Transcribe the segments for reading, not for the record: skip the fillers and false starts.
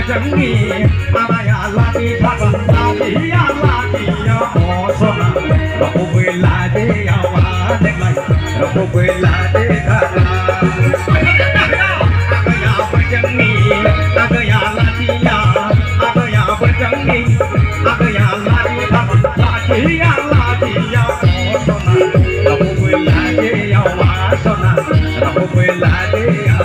berjengi Amaya lagi kata lagi ya Osona Aku bela dia wadek lagi Aku bela dia kata Agaya berjengi Agaya lagi ya Agaya berjengi Agaya lagi kata lagi ya Osona Aku bela dia Osona Aku bela dia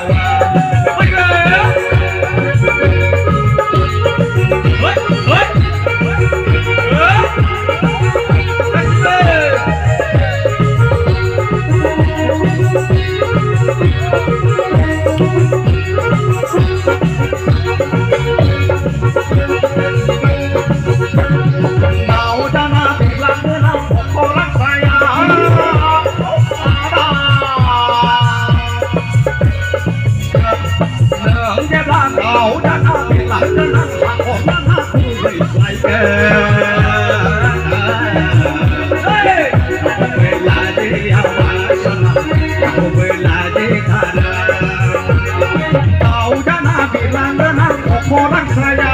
orang saya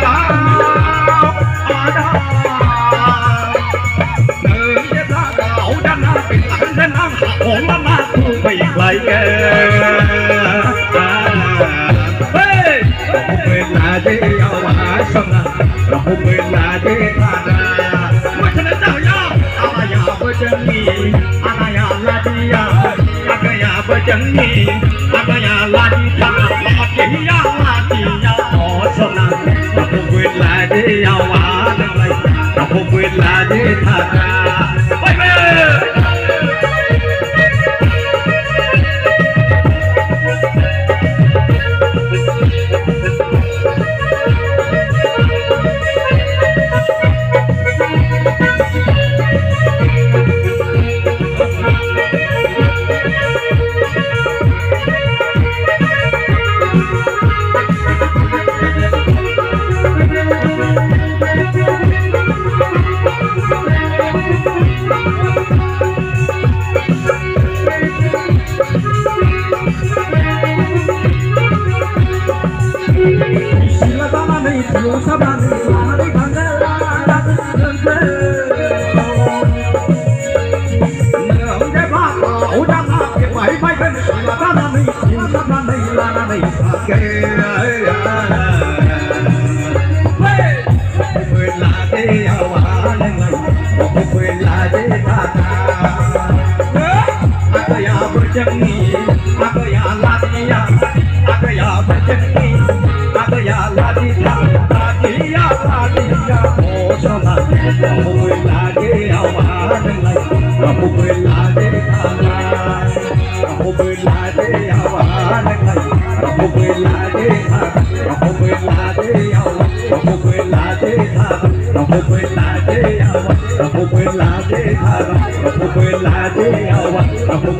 ada ternyata kau dan aku dan aku aku baik-baik hei aku belajar awasana aku belajar pada macam saya ayah berjengi ayah ladia ayah berjengi ayah ladia ladia Aku bela dia wadek lagi Aku bela dia kata berjengi agaya ladia agaya berjengi agaya ladia ladia Osona aku bela dia wadek lagi aku bela dia kata aku bela dia wadek lagi aku bela dia kata aku bela dia aku bela dia kata aku bela dia aku bela dia kata aku bela dia aku